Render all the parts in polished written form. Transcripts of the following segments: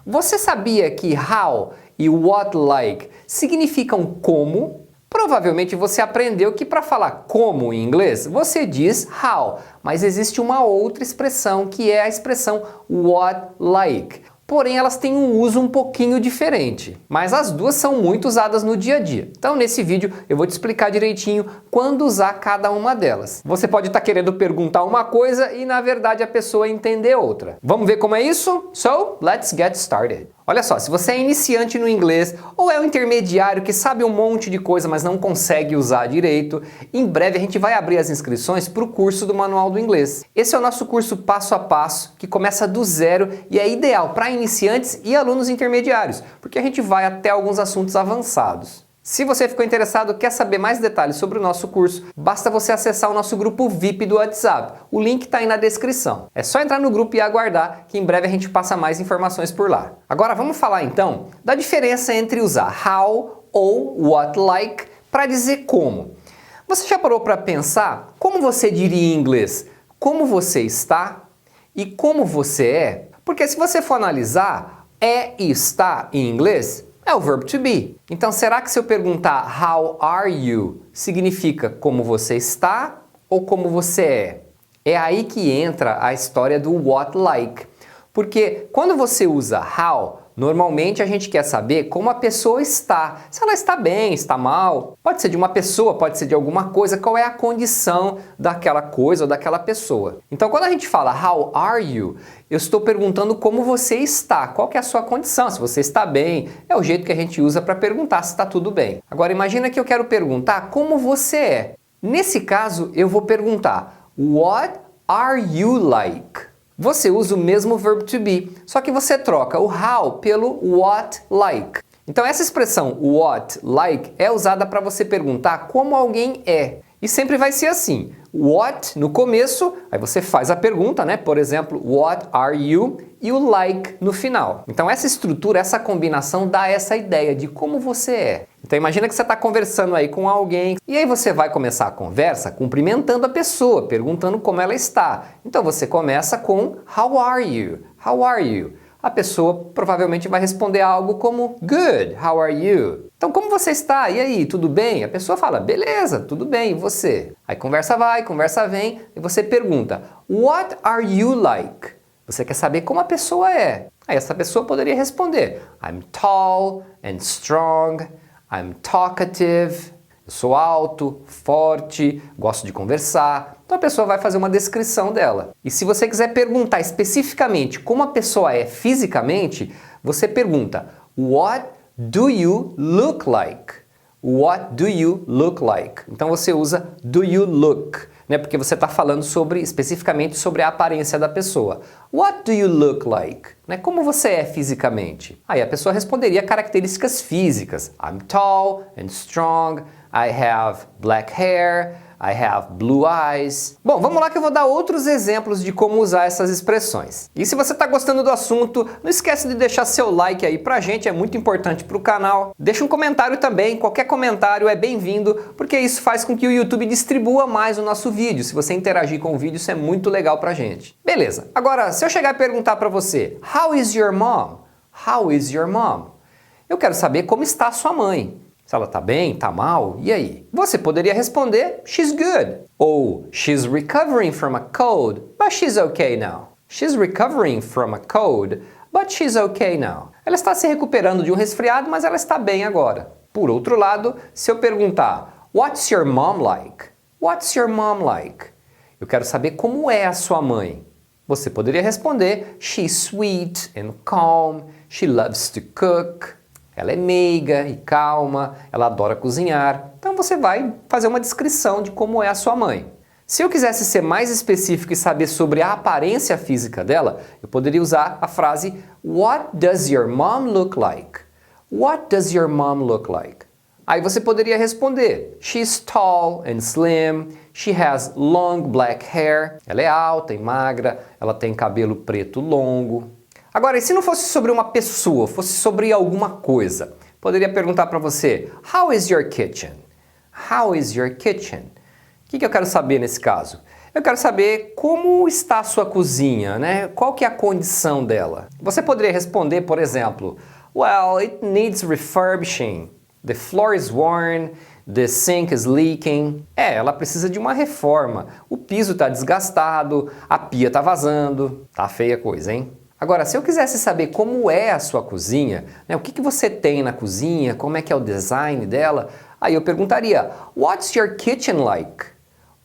Você sabia que how e what like significam como? Provavelmente você aprendeu que para falar como em inglês, você diz how, mas existe uma outra expressão que é a expressão what like. Porém, elas têm um uso um pouquinho diferente, mas as duas são muito usadas no dia a dia. Então, nesse vídeo, eu vou te explicar direitinho quando usar cada uma delas. Você pode estar querendo perguntar uma coisa e, na verdade, a pessoa entender outra. Vamos ver como é isso? So, let's get started. Olha só, se você é iniciante no inglês ou é um intermediário que sabe um monte de coisa, mas não consegue usar direito, em breve a gente vai abrir as inscrições para o curso do Manual do Inglês. Esse é o nosso curso passo a passo, que começa do zero e é ideal para iniciantes e alunos intermediários, porque a gente vai até alguns assuntos avançados. Se você ficou interessado ou quer saber mais detalhes sobre o nosso curso, basta você acessar o nosso grupo VIP do WhatsApp. O link está aí na descrição. É só entrar no grupo e aguardar que em breve a gente passa mais informações por lá. Agora vamos falar então da diferença entre usar how ou what like para dizer como. Você já parou para pensar como você diria em inglês como você está e como você é? Porque se você for analisar, é e está em inglês é o verbo to be. Então, será que se eu perguntar how are you, significa como você está ou como você é? É aí que entra a história do what like. Porque quando você usa how, normalmente a gente quer saber como a pessoa está. Se ela está bem, está mal. Pode ser de uma pessoa, pode ser de alguma coisa. Qual é a condição daquela coisa ou daquela pessoa? Então, quando a gente fala how are you, eu estou perguntando como você está. Qual que é a sua condição? Se você está bem, é o jeito que a gente usa para perguntar se está tudo bem. Agora, imagina que eu quero perguntar como você é. Nesse caso, eu vou perguntar what are you like? Você usa o mesmo verbo to be, só que você troca o how pelo what like. Então essa expressão what like é usada para você perguntar como alguém é. E sempre vai ser assim, what no começo, aí você faz a pergunta, né? Por exemplo, what are you? E o like no final. Então essa estrutura, essa combinação dá essa ideia de como você é. Então imagina que você está conversando aí com alguém e aí você vai começar a conversa cumprimentando a pessoa, perguntando como ela está. Então você começa com how are you? How are you? A pessoa provavelmente vai responder algo como good, how are you? Então como você está? E aí, tudo bem? A pessoa fala, beleza, tudo bem, e você? Aí conversa vai, conversa vem e você pergunta, what are you like? Você quer saber como a pessoa é. Aí essa pessoa poderia responder, I'm tall and strong, I'm talkative, eu sou alto, forte, gosto de conversar. Então a pessoa vai fazer uma descrição dela. E se você quiser perguntar especificamente como a pessoa é fisicamente, você pergunta, what do you look like? What do you look like? Então você usa do you look, né? Porque você está falando especificamente sobre a aparência da pessoa. What do you look like? Né? Como você é fisicamente? Aí a pessoa responderia características físicas. I'm tall and strong, I have black hair, I have blue eyes. Bom, vamos lá que eu vou dar outros exemplos de como usar essas expressões. E se você está gostando do assunto, não esquece de deixar seu like aí pra gente, é muito importante pro canal. Deixa um comentário também, qualquer comentário é bem-vindo, porque isso faz com que o YouTube distribua mais o nosso vídeo. Se você interagir com o vídeo, isso é muito legal pra gente. Beleza, agora se eu chegar e perguntar pra você, how is your mom? How is your mom? Eu quero saber como está a sua mãe. Se ela tá bem, tá mal, e aí? Você poderia responder, she's good. Ou, she's recovering from a cold, but she's okay now. She's recovering from a cold, but she's okay now. Ela está se recuperando de um resfriado, mas ela está bem agora. Por outro lado, se eu perguntar, what's your mom like? What's your mom like? Eu quero saber como é a sua mãe. Você poderia responder, she's sweet and calm, she loves to cook. Ela é meiga e calma, ela adora cozinhar. Então você vai fazer uma descrição de como é a sua mãe. Se eu quisesse ser mais específico e saber sobre a aparência física dela, eu poderia usar a frase What does your mom look like? What does your mom look like? Aí você poderia responder She's tall and slim, she has long black hair. Ela é alta e magra, ela tem cabelo preto longo. Agora, e se não fosse sobre uma pessoa, fosse sobre alguma coisa? Poderia perguntar para você, how is your kitchen? How is your kitchen? O que eu quero saber nesse caso? Eu quero saber como está a sua cozinha, né? Qual que é a condição dela? Você poderia responder, por exemplo, well, it needs refurbishing. The floor is worn. The sink is leaking. Ela precisa de uma reforma. O piso está desgastado, a pia está vazando. Tá feia a coisa, hein? Agora, se eu quisesse saber como é a sua cozinha, né, o que você tem na cozinha, como é que é o design dela, aí eu perguntaria, what's your kitchen like?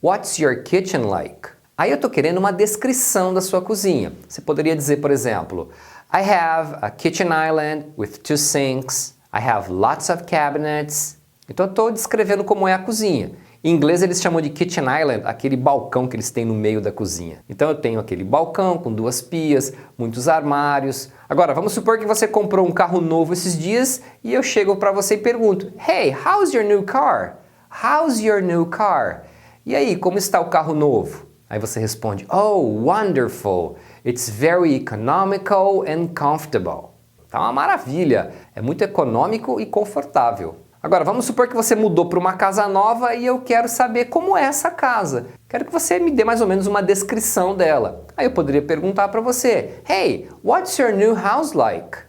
What's your kitchen like? Aí eu estou querendo uma descrição da sua cozinha. Você poderia dizer, por exemplo, I have a kitchen island with 2 sinks. I have lots of cabinets. Então eu estou descrevendo como é a cozinha. Em inglês eles chamam de kitchen island, aquele balcão que eles têm no meio da cozinha. Então eu tenho aquele balcão com 2 pias, muitos armários. Agora, vamos supor que você comprou um carro novo esses dias e eu chego para você e pergunto, Hey, how's your new car? How's your new car? E aí, como está o carro novo? Aí você responde, Oh, wonderful! It's very economical and comfortable. Tá uma maravilha, é muito econômico e confortável. Agora, vamos supor que você mudou para uma casa nova e eu quero saber como é essa casa. Quero que você me dê mais ou menos uma descrição dela. Aí eu poderia perguntar para você, Hey, what's your new house like?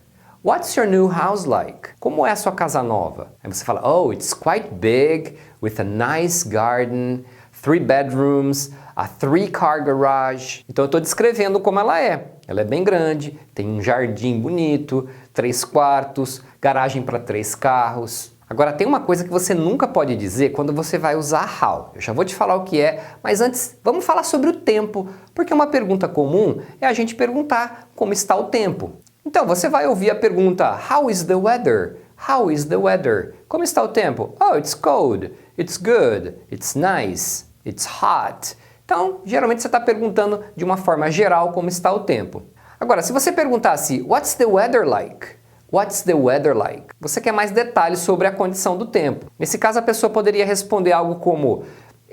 What's your new house like? Como é a sua casa nova? Aí você fala, Oh, it's quite big, with a nice garden, 3 bedrooms, a 3-car garage. Então eu estou descrevendo como ela é. Ela é bem grande, tem um jardim bonito, 3 quartos, garagem para 3 carros. Agora tem uma coisa que você nunca pode dizer quando você vai usar how. Eu já vou te falar o que é, mas antes vamos falar sobre o tempo, porque uma pergunta comum é a gente perguntar como está o tempo. Então você vai ouvir a pergunta How is the weather? How is the weather? Como está o tempo? Oh, it's cold, it's good, it's nice, it's hot. Então, geralmente você está perguntando de uma forma geral como está o tempo. Agora, se você perguntasse What's the weather like? What's the weather like? Você quer mais detalhes sobre a condição do tempo. Nesse caso, a pessoa poderia responder algo como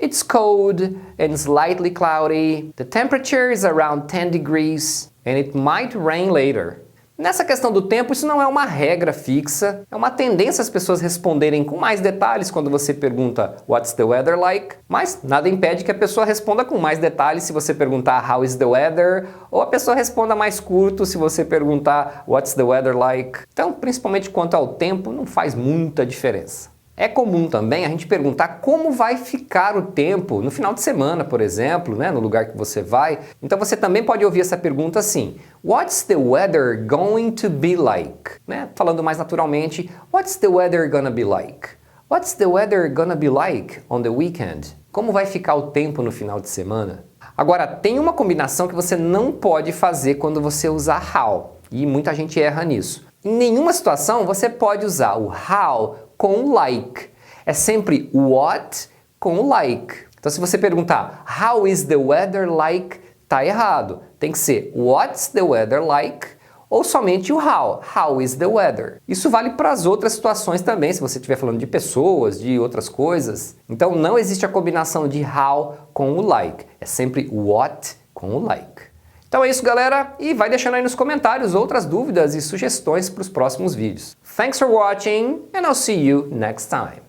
It's cold and slightly cloudy. The temperature is around 10 degrees and it might rain later. Nessa questão do tempo, isso não é uma regra fixa, é uma tendência as pessoas responderem com mais detalhes quando você pergunta What's the weather like? Mas nada impede que a pessoa responda com mais detalhes se você perguntar How is the weather? Ou a pessoa responda mais curto se você perguntar What's the weather like? Então, principalmente quanto ao tempo, não faz muita diferença. É comum também a gente perguntar como vai ficar o tempo no final de semana, por exemplo, né, no lugar que você vai. Então você também pode ouvir essa pergunta assim, What's the weather going to be like? Né? Falando mais naturalmente, What's the weather gonna be like? What's the weather gonna be like on the weekend? Como vai ficar o tempo no final de semana? Agora, tem uma combinação que você não pode fazer quando você usar how, e muita gente erra nisso. Em nenhuma situação você pode usar o how com like. É sempre what com like. Então se você perguntar How is the weather like? Tá errado. Tem que ser What's the weather like? Ou somente o how. How is the weather? Isso vale para as outras situações também, se você estiver falando de pessoas, de outras coisas. Então não existe a combinação de how com o like. É sempre what com o like. Então é isso, galera, e vai deixando aí nos comentários outras dúvidas e sugestões para os próximos vídeos. Thanks for watching and I'll see you next time.